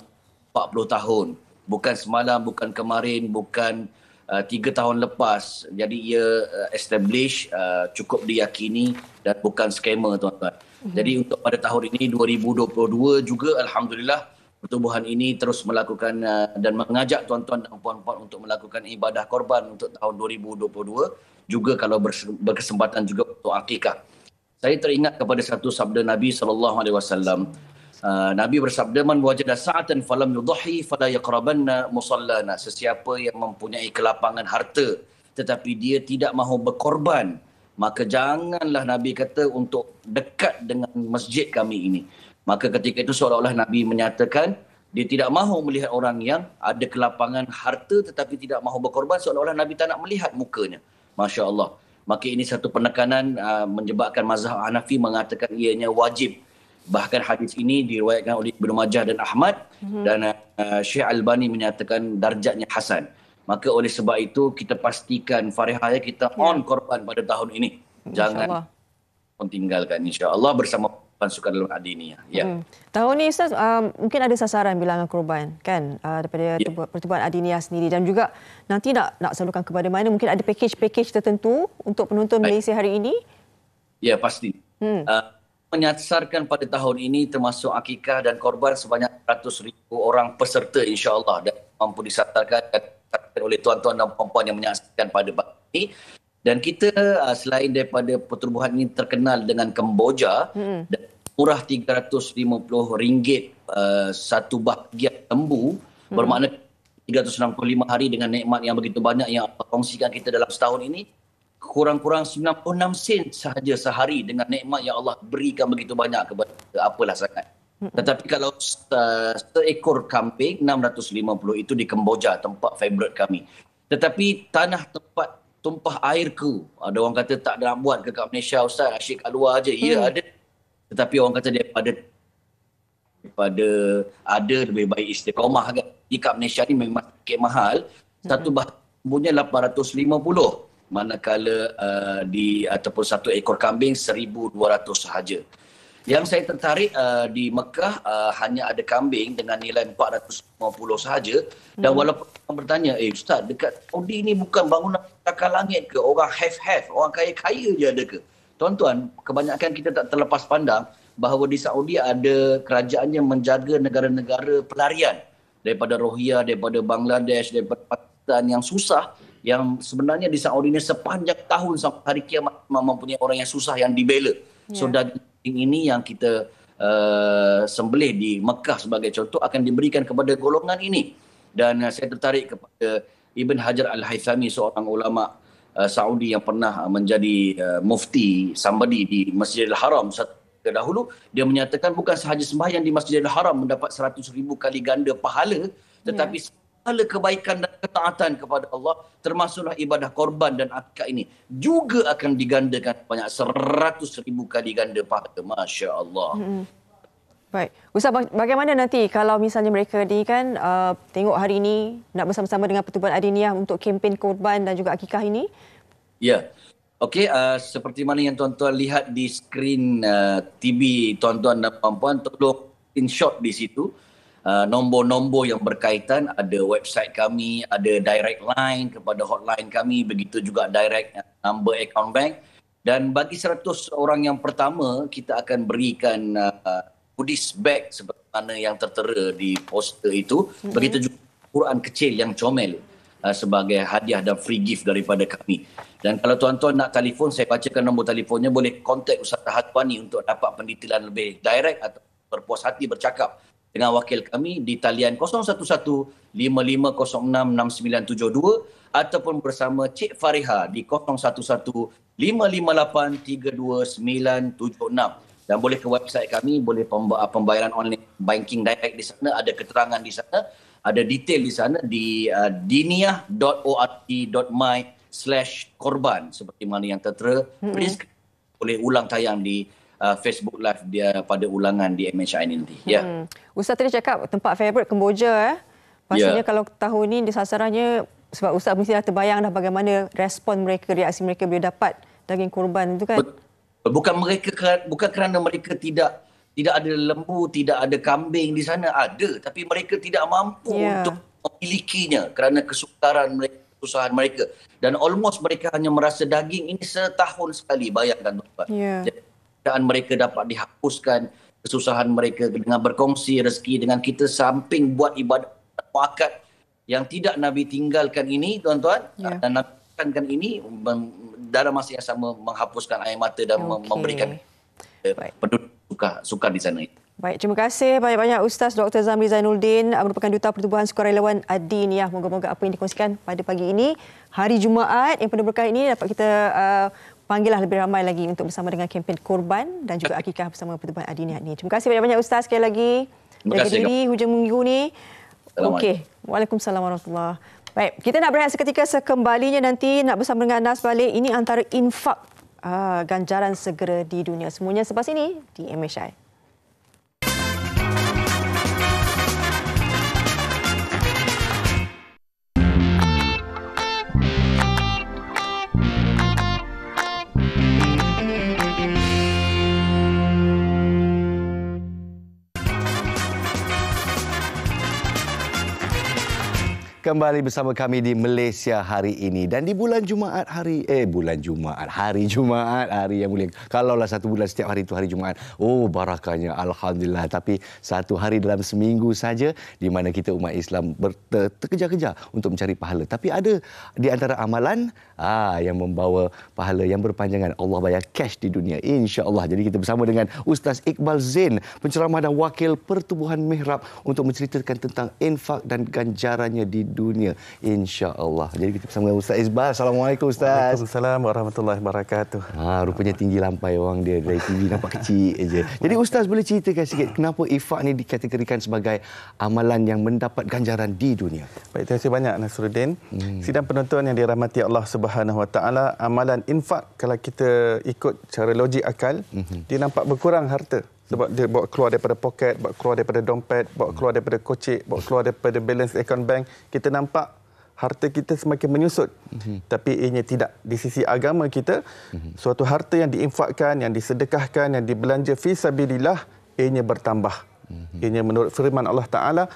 40 tahun. Bukan semalam, bukan kemarin, bukan 3 tahun lepas. Jadi ia establish, cukup diyakini dan bukan skema tuan-tuan. Jadi untuk pada tahun ini 2022 juga alhamdulillah pertubuhan ini terus melakukan dan mengajak tuan-tuan dan puan-puan untuk melakukan ibadah korban untuk tahun 2022 juga kalau berkesempatan juga untuk akikah. saya teringat kepada satu sabda Nabi SAW. Nabi bersabda, man wajada sa'atan falam yudhi fala yaqrabanna musallana. Sesiapa yang mempunyai kelapangan harta tetapi dia tidak mahu berkorban, maka janganlah, Nabi kata, untuk dekat dengan masjid kami ini. Maka ketika itu seolah-olah Nabi menyatakan dia tidak mahu melihat orang yang ada kelapangan harta tetapi tidak mahu berkorban, seolah-olah Nabi tak nak melihat mukanya. Masya Allah. Maka ini satu penekanan menyebabkan mazhab Hanafi mengatakan ianya wajib. Bahkan hadis ini diriwayatkan oleh Ibnu Majah dan Ahmad, dan Syekh Albani menyatakan darjatnya hasan. Maka oleh sebab itu kita pastikan Farihah kita on korban pada tahun ini. Jangan tinggalkan, insya-Allah, bersama Sukarelawan Adiniyah. Ya. Tahun ni Ustaz, mungkin ada sasaran bilangan korban kan daripada Pertubuhan Adiniyah sendiri, dan juga nanti nak salurkan kepada mana, mungkin ada package tertentu untuk penonton Malaysia hari ini? Ya, pasti. Menyasarkan pada tahun ini termasuk akikah dan korban sebanyak 100,000 orang peserta, insya-Allah, dan mampu disasarkan oleh tuan-tuan dan puan-puan yang menyaksikan pada pagi ini. Dan kita selain daripada pertubuhan ini terkenal dengan Kemboja, dan murah RM350 satu bahagian lembu, bermakna 365 hari dengan nikmat yang begitu banyak yang Allah kongsikan kita dalam setahun ini, kurang-kurang 96 sen sahaja sehari dengan nikmat yang Allah berikan begitu banyak kepada kita, apalah sangat. Tetapi kalau seekor kambing 650 itu di Kemboja, tempat favourite kami. Tetapi tanah tempat tumpah airku, ada orang kata tak ada nak buat ke kat Malaysia, Ustaz, asyik kat luar aje. Ya, ada. Tetapi orang kata daripada ada lebih baik istiqamah kan. Di kat Malaysia ni memang sikit mahal. Satu bahagiannya 850. Manakala ataupun satu ekor kambing 1,200 sahaja. Yang saya tertarik di Mekah hanya ada kambing dengan nilai 450 sahaja. Dan walaupun orang bertanya, Ustaz, dekat Saudi ni bukan bangunan takal langit ke? Orang have, orang kaya-kaya je ada ke? Tuan-tuan, kebanyakan kita tak terlepas pandang bahawa di Saudi ada kerajaannya menjaga negara-negara pelarian. Daripada Rohingya, daripada Bangladesh, daripada Pakistan yang susah. Yang sebenarnya di Saudi ni sepanjang tahun sampai hari kiamat mempunyai orang yang susah yang dibela. So daging ini yang kita sembelih di Mekah sebagai contoh akan diberikan kepada golongan ini. Dan saya tertarik kepada Ibn Hajar Al-Haythami, seorang ulama Saudi yang pernah menjadi mufti somebody di Masjidil Haram dahulu. Dia menyatakan bukan sahaja sembahyang di Masjidil Haram mendapat 100,000 kali ganda pahala, tetapi segala kebaikan dan ketaatan kepada Allah, termasuklah ibadah korban dan akikah ini, juga akan digandakan banyak 100,000 kali ganda pahala. Masya Allah. Baik. Ustaz, bagaimana nanti kalau misalnya mereka ni kan tengok hari ini nak bersama-sama dengan Pertubuhan Adiniyah untuk kempen korban dan juga akikah ini? Ya. Okey, seperti mana yang tuan-tuan lihat di skrin TV tuan-tuan dan puan-puan, tolong screenshot di situ. Nombor-nombor yang berkaitan, ada website kami, ada direct line kepada hotline kami, begitu juga direct number account bank. Dan bagi 100 orang yang pertama, kita akan berikan goodies bag seperti mana yang tertera di poster itu. Begitu juga Quran kecil yang comel sebagai hadiah dan free gift daripada kami. Dan kalau tuan-tuan nak telefon, saya bacakan nombor telefonnya, boleh kontak Ustaz Hatwani untuk dapat pendetailan lebih direct atau berpuas hati bercakap dengan wakil kami di talian 011-5506-6972 ataupun bersama Cik Farihah di 011-558-32976. Dan boleh ke website kami, boleh pembayaran online banking direct di sana, ada keterangan di sana, ada detail di sana di diniyah.ort.my/korban seperti mana yang tertera. Boleh ulang tayang di Facebook Live dia pada ulangan di MHI nanti. Ya. Ustaz tadi cakap tempat favourite Kemboja. Pastinya kalau tahun ini disasarannya, sebab Ustaz mesti dah terbayang dah bagaimana respon mereka, reaksi mereka bila dapat daging korban itu kan. Bukan kerana mereka tidak ada lembu, tidak ada kambing di sana, ada, tapi mereka tidak mampu untuk memilikinya kerana kesukaran mereka, kesusahan mereka. Dan almost mereka hanya merasa daging ini setahun sekali, bayangkan tuan-tuan. Dan mereka dapat dihapuskan kesusahan mereka dengan berkongsi rezeki dengan kita, samping buat ibadah muakkad yang tidak Nabi tinggalkan ini, tuan-tuan. Dan Nabi tinggalkan ini dalam masa yang sama menghapuskan air mata dan memberikan penduduk sukar di sana. Baik, terima kasih banyak-banyak Ustaz Dr. Zamri Zainuddin, merupakan Duta Pertubuhan Sukarelawan Adiniyah. Moga-moga apa yang dikongsikan pada pagi ini, hari Jumaat yang penuh berkah ini, dapat kita panggillah lebih ramai lagi untuk bersama dengan kempen korban dan juga akikah bersama Pertubuhan Adiniyah ini. Terima kasih banyak-banyak Ustaz sekali lagi. Jaga diri hujung minggu ni. Okey. Waalaikumsalam warahmatullahi. Baik, kita nak berehat seketika, sekembalinya nanti nak bersama dengan Anas balik. Ini antara infak ganjaran segera di dunia. Semuanya selepas ini di MHI. Kembali bersama kami di Malaysia hari ini dan di bulan Jumaat hari Jumaat yang mulia. Kalaulah satu bulan setiap hari itu hari Jumaat, oh barakahnya, alhamdulillah. Tapi satu hari dalam seminggu saja di mana kita umat Islam terkejar-kejar untuk mencari pahala. Tapi ada di antara amalan yang membawa pahala yang berpanjangan. Allah bayar cash di dunia, insya-Allah. Jadi kita bersama dengan Ustaz Iqbal Zain, penceramah dan wakil Pertubuhan Mihrab untuk menceritakan tentang infak dan ganjarannya di dunia, insya-Allah. Jadi kita bersama dengan Ustaz Iqbal. Assalamualaikum Ustaz. Waalaikumsalam warahmatullahi wabarakatuh. Rupanya tinggi lampai orang dia, dari TV nampak kecil aja. Jadi Ustaz boleh ceritakan sikit kenapa infak ni dikategorikan sebagai amalan yang mendapat ganjaran di dunia? Baik, terima kasih banyak Nasruddin. Sidang penonton yang dirahmati Allah Subhanahu Wa Taala, amalan infak kalau kita ikut cara logik akal, dia nampak berkurang harta. Sebab dia bawa keluar daripada poket, bawa keluar daripada dompet, bawa keluar daripada kocik, bawa keluar daripada balance account bank. Kita nampak harta kita semakin menyusut. Tapi ianya tidak. Di sisi agama kita, suatu harta yang diinfakkan, yang disedekahkan, yang dibelanja fi sabilillah, ianya bertambah. Ianya menurut firman Allah Ta'ala,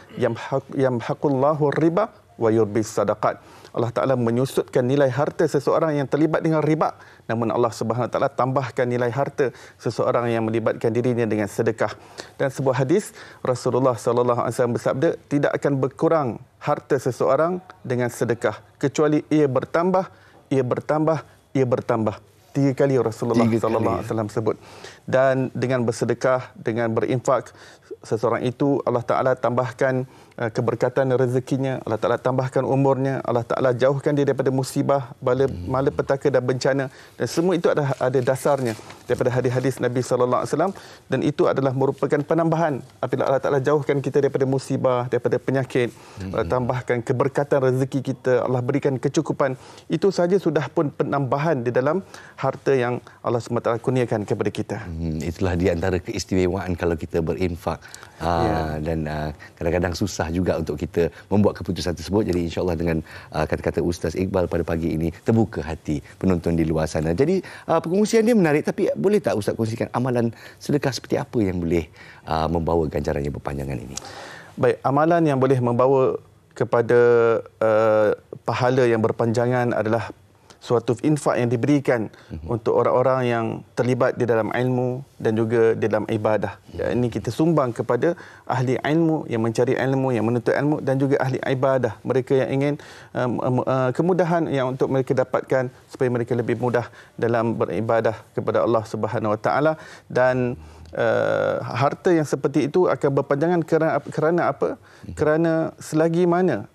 yamhaqullahu riba wa yurbis sadaqat. Allah Ta'ala menyusutkan nilai harta seseorang yang terlibat dengan riba. Namun Allah Subhanahu Wa Ta'ala tambahkan nilai harta seseorang yang melibatkan dirinya dengan sedekah. Dan sebuah hadis, Rasulullah SAW bersabda, tidak akan berkurang harta seseorang dengan sedekah. Kecuali ia bertambah, ia bertambah, ia bertambah. 3 kali Rasulullah SAW sebut. Dan dengan bersedekah, dengan berinfak, seseorang itu Allah Ta'ala tambahkan keberkatan rezekinya, Allah Ta'ala tambahkan umurnya, Allah Ta'ala jauhkan dia daripada musibah, malapetaka dan bencana. Dan semua itu ada dasarnya daripada hadis-hadis Nabi SAW, dan itu adalah merupakan penambahan. Apabila Allah Ta'ala jauhkan kita daripada musibah, daripada penyakit, Allah tambahkan keberkatan rezeki kita, Allah berikan kecukupan, itu saja sudah pun penambahan di dalam harta yang Allah SWT kurniakan kepada kita. Itulah di antara keistimewaan kalau kita berinfak. Dan kadang-kadang susah juga untuk kita membuat keputusan tersebut. Jadi insya-Allah dengan kata-kata Ustaz Iqbal pada pagi ini, terbuka hati penonton di luar sana. Jadi pengungsian dia menarik, tapi boleh tak Ustaz kongsikan amalan sedekah seperti apa yang boleh membawa ganjaran yang berpanjangan ini? Baik, amalan yang boleh membawa kepada pahala yang berpanjangan adalah suatu infak yang diberikan untuk orang-orang yang terlibat di dalam ilmu dan juga di dalam ibadah. Ini kita sumbang kepada ahli ilmu yang mencari ilmu, yang menuntut ilmu, dan juga ahli ibadah. Mereka yang ingin kemudahan yang untuk mereka dapatkan supaya mereka lebih mudah dalam beribadah kepada Allah Subhanahu Wa Taala. Dan harta yang seperti itu akan berpanjangan kerana apa? Kerana selagi mana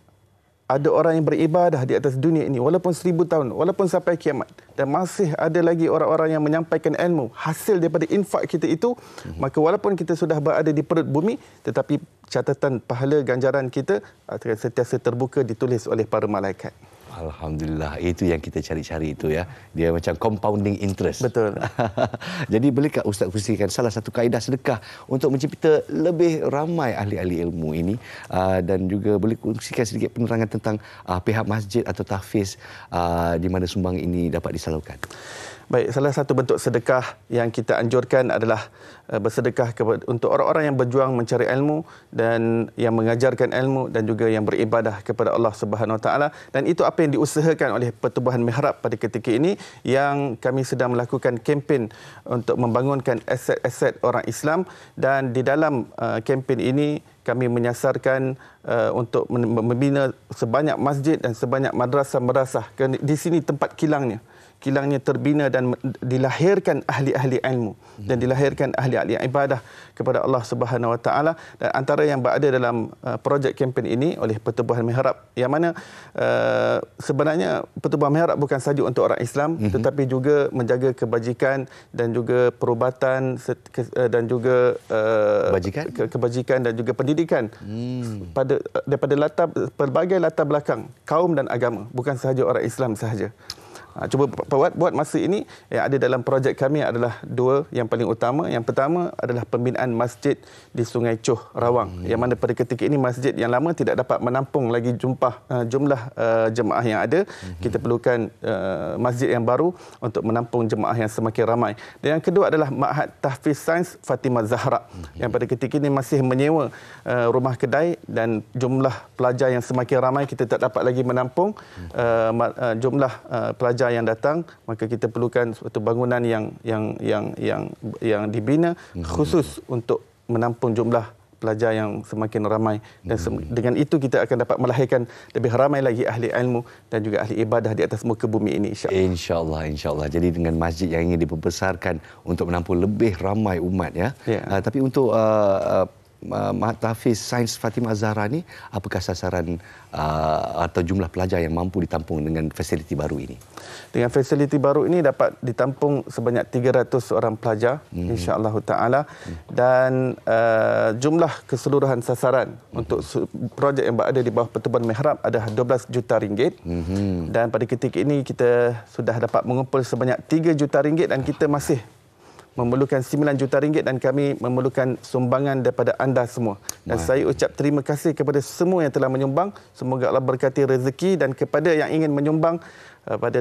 ada orang yang beribadah di atas dunia ini, walaupun 1000 tahun, walaupun sampai kiamat, dan masih ada lagi orang-orang yang menyampaikan ilmu hasil daripada infak kita itu, maka walaupun kita sudah berada di perut bumi, tetapi catatan pahala ganjaran kita akan sentiasa terbuka ditulis oleh para malaikat. Alhamdulillah, itu yang kita cari-cari itu ya. Dia macam compounding interest. Betul. Jadi bolehkah Ustaz kongsikan salah satu kaedah sedekah untuk mencipta lebih ramai ahli-ahli ilmu ini, dan juga boleh kongsikan sedikit penerangan tentang pihak masjid atau tahfiz di mana sumbang ini dapat disalurkan? Baik, salah satu bentuk sedekah yang kita anjurkan adalah bersedekah untuk orang-orang yang berjuang mencari ilmu dan yang mengajarkan ilmu dan juga yang beribadah kepada Allah Subhanahu Wa Taala. Dan itu apa yang diusahakan oleh Pertubuhan Mihrab pada ketika ini, yang kami sedang melakukan kempen untuk membangunkan aset-aset orang Islam. Dan di dalam kempen ini kami menyasarkan untuk membina sebanyak masjid dan sebanyak madrasah-madrasah. Di sini tempat kilangnya. kilangnya terbina dan dilahirkan ahli-ahli ilmu dan dilahirkan ahli-ahli ibadah kepada Allah Subhanahu Wa Taala. Dan antara yang berada dalam projek kempen ini oleh Pertubuhan Mihrab, yang mana sebenarnya Pertubuhan Mihrab bukan sahaja untuk orang Islam, tetapi juga menjaga kebajikan dan juga perubatan dan juga kebajikan dan juga pendidikan daripada pelbagai latar belakang kaum dan agama, bukan sahaja orang Islam sahaja. Cuba buat masa ini yang ada dalam projek kami adalah dua yang paling utama. Yang pertama adalah pembinaan masjid di Sungai Choh, Rawang, yang mana pada ketika ini masjid yang lama tidak dapat menampung lagi jumlah jemaah yang ada. Kita perlukan masjid yang baru untuk menampung jemaah yang semakin ramai. Dan yang kedua adalah Ma'had Tahfiz Sains Fatimah Zahra, yang pada ketika ini masih menyewa rumah kedai, dan jumlah pelajar yang semakin ramai kita tak dapat lagi menampung jumlah pelajar yang datang, maka kita perlukan suatu bangunan yang dibina khusus untuk menampung jumlah pelajar yang semakin ramai, dan dengan itu kita akan dapat melahirkan lebih ramai lagi ahli ilmu dan juga ahli ibadah di atas muka bumi ini, insya-Allah. Insya-Allah. Jadi dengan masjid yang ingin diperbesarkan untuk menampung lebih ramai umat, ya. Tapi untuk Ma'had Tahfiz Sains Fatimah Zahra ni, apakah sasaran atau jumlah pelajar yang mampu ditampung dengan fasiliti baru ini? Dengan fasiliti baru ini dapat ditampung sebanyak 300 orang pelajar, insya-Allah taala, dan jumlah keseluruhan sasaran untuk projek yang berada di bawah Pertubuhan Mihrab adalah 12 juta ringgit. Dan pada ketika ini kita sudah dapat mengumpul sebanyak 3 juta ringgit, dan kita masih memerlukan 9 juta ringgit, dan kami memerlukan sumbangan daripada anda semua. Dan saya ucap terima kasih kepada semua yang telah menyumbang. Semoga Allah berkati rezeki, dan kepada yang ingin menyumbang pada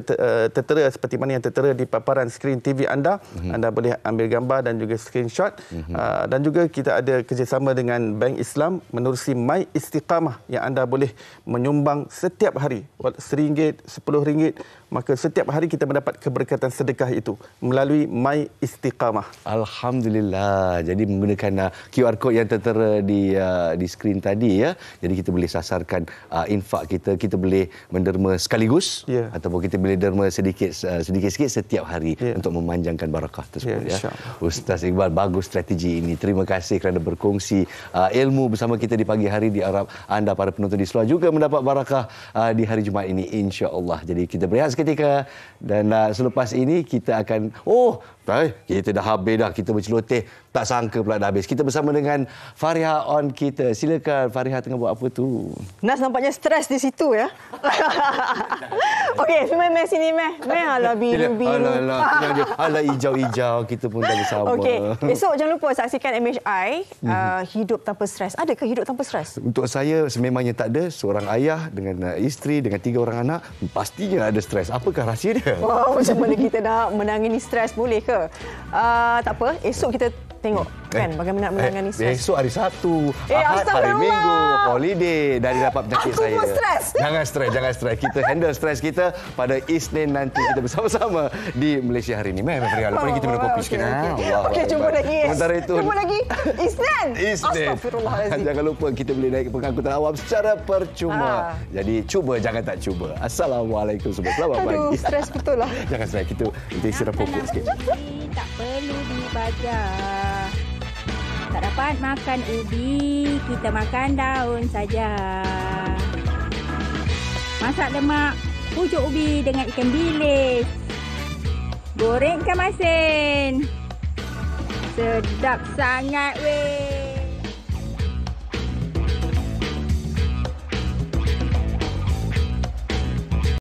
tertera seperti mana yang tertera di paparan skrin TV anda, anda boleh ambil gambar dan juga screenshot. Dan juga kita ada kerjasama dengan Bank Islam menerusi My Istiqamah, yang anda boleh menyumbang setiap hari RM1, RM10, maka setiap hari kita mendapat keberkatan sedekah itu melalui My Istiqamah. Alhamdulillah. Jadi menggunakan QR code yang tertera di skrin tadi, ya. Jadi kita boleh sasarkan infak kita boleh menderma sekaligus, ataupun kita boleh derma sedikit-sedikit setiap hari untuk memanjangkan barakah tersebut, ya. Ustaz Iqbal, bagus strategi ini. Terima kasih kerana berkongsi ilmu bersama kita di pagi hari. Diharap anda para penonton di seluar juga mendapat barakah di hari Jumaat ini, insya-Allah. Jadi kita berehat seketika, dan selepas ini kita akan kita dah habis dah, kita berceloteh, tak sangka pula dah habis. Kita bersama dengan Fariha on kita. Silakan Fariha, tengah buat apa tu? Nas nampaknya stres di situ, ya. Okey, meh sini meh. Meh ala biru-biru. Ala hijau-hijau, kita pun dah bersama. Okey, esok jangan lupa saksikan MHI Hidup Tanpa Stres. Adakah hidup tanpa stres? Untuk saya sememangnya tak ada. Seorang ayah dengan isteri dengan 3 orang anak, pastinya ada stres. Apakah rahsia dia? Macam mana kita nak menangani stres, boleh ke? Tak apa, esok kita tengok kan bagaimana menangani stres. Besok hari Sabtu, Ahad, hari Minggu, holiday, dah dapat penyakit saya. Jangan stres. Kita handle stres kita pada Isnin nanti. Kita bersama-sama di Malaysia hari ini. Lepas ni kita minum kopi sikit. Okey, jumpa lagi. Sementara itu, jumpa lagi Isnin. Astagfirullahalazim. Jangan lupa kita boleh naik pengangkutan awam secara percuma. Jadi cuba jangan tak cuba. Assalamualaikum. Selamat pagi. Stres betul lah. Jangan stres. Kita istirahat pokok sikit. Tak perlu dibajar. Tak dapat makan ubi, kita makan daun saja. Masak lemak pucuk ubi dengan ikan bilis. Goreng ikan masin. Sedap sangat weh.